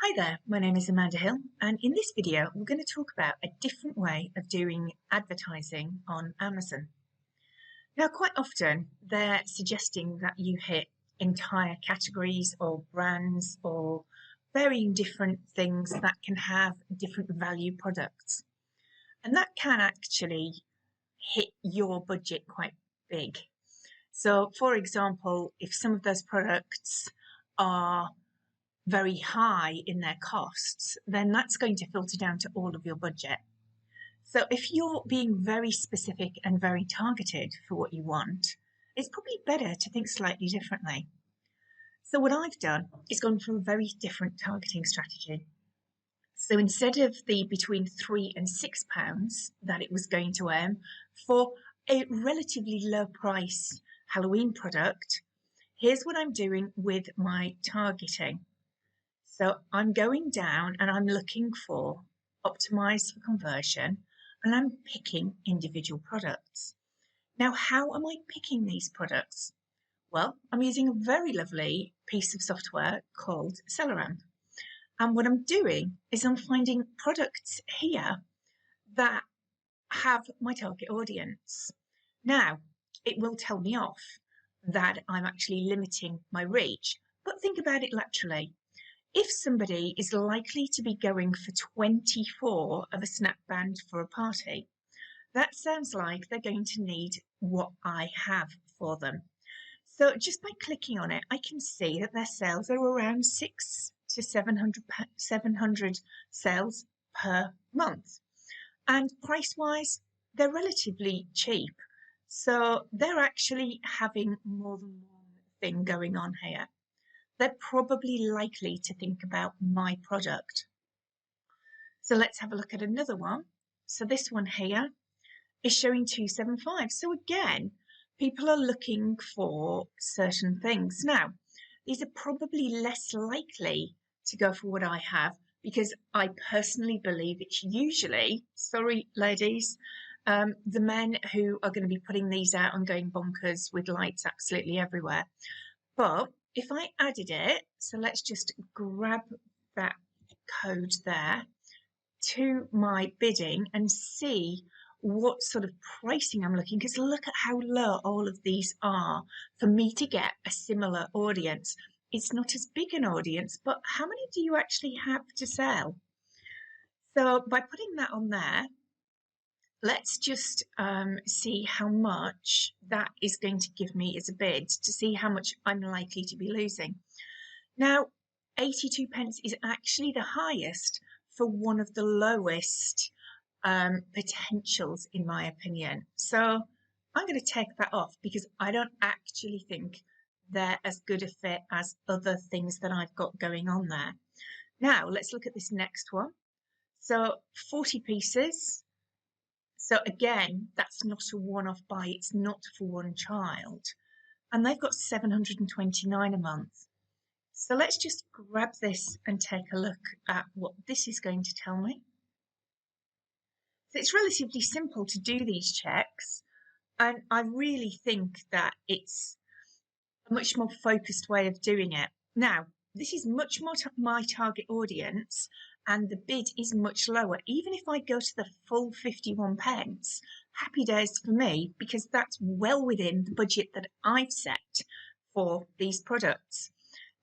Hi there, my name is Amanda Hill, and in this video we're going to talk about a different way of doing advertising on Amazon. Now, quite often they're suggesting that you hit entire categories or brands or varying different things that can have different value products. And that can actually hit your budget quite big. So, for example, if some of those products are very high in their costs, then that's going to filter down to all of your budget. So if you're being very specific and very targeted for what you want, it's probably better to think slightly differently. So what I've done is gone for a very different targeting strategy. So instead of the between £3 and £6 that it was going to earn for a relatively low price Halloween product, here's what I'm doing with my targeting. So I'm going down and I'm looking for optimized for conversion, and I'm picking individual products. Now, how am I picking these products? Well, I'm using a very lovely piece of software called Celeram. And what I'm doing is I'm finding products here that have my target audience. Now, it will tell me off that I'm actually limiting my reach, but think about it laterally. If somebody is likely to be going for 24 of a snap band for a party, that sounds like they're going to need what I have for them. So just by clicking on it, I can see that their sales are around 600 to 700 sales per month. And price-wise, they're relatively cheap. So they're actually having more than one thing going on here. They're probably likely to think about my product. So let's have a look at another one. So this one here is showing 275. So again, people are looking for certain things. Now, these are probably less likely to go for what I have because I personally believe it's usually, sorry ladies, the men who are going to be putting these out and going bonkers with lights absolutely everywhere. But if I added it, so let's just grab that code there to my bidding and see what sort of pricing I'm looking, because look at how low all of these are for me to get a similar audience. It's not as big an audience, but how many do you actually have to sell? So by putting that on there, let's just see how much that is going to give me as a bid to see how much I'm likely to be losing. Now, 82 pence is actually the highest for one of the lowest potentials, in my opinion. So I'm going to take that off because I don't actually think they're as good a fit as other things that I've got going on there. Now, let's look at this next one. So 40 pieces. So again, that's not a one-off buy, it's not for one child. And they've got 729 a month. So let's just grab this and take a look at what this is going to tell me. So it's relatively simple to do these checks. And I really think that it's a much more focused way of doing it. Now, this is much more my target audience, and the bid is much lower. Even if I go to the full 51 pence, happy days for me, because that's well within the budget that I've set for these products.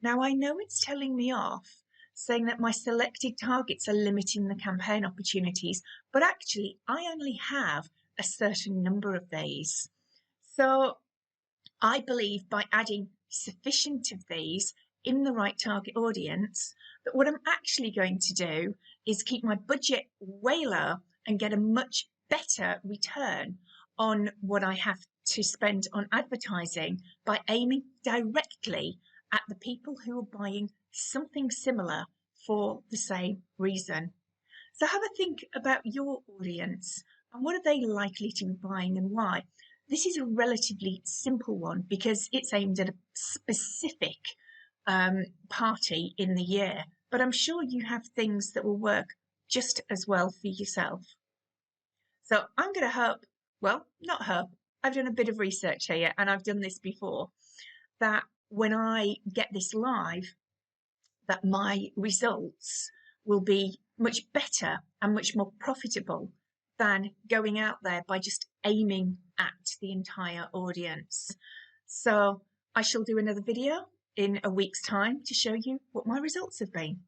Now, I know it's telling me off, saying that my selected targets are limiting the campaign opportunities, but actually I only have a certain number of these. So I believe by adding sufficient of these in the right target audience, that what I'm actually going to do is keep my budget way low and get a much better return on what I have to spend on advertising by aiming directly at the people who are buying something similar for the same reason. So have a think about your audience and what are they likely to be buying and why. This is a relatively simple one because it's aimed at a specific party in the year, but I'm sure you have things that will work just as well for yourself. So I'm going to hope, well, not hope, I've done a bit of research here and I've done this before, that when I get this live, that my results will be much better and much more profitable than going out there by just aiming at the entire audience. So I shall do another video in a week's time to show you what my results have been.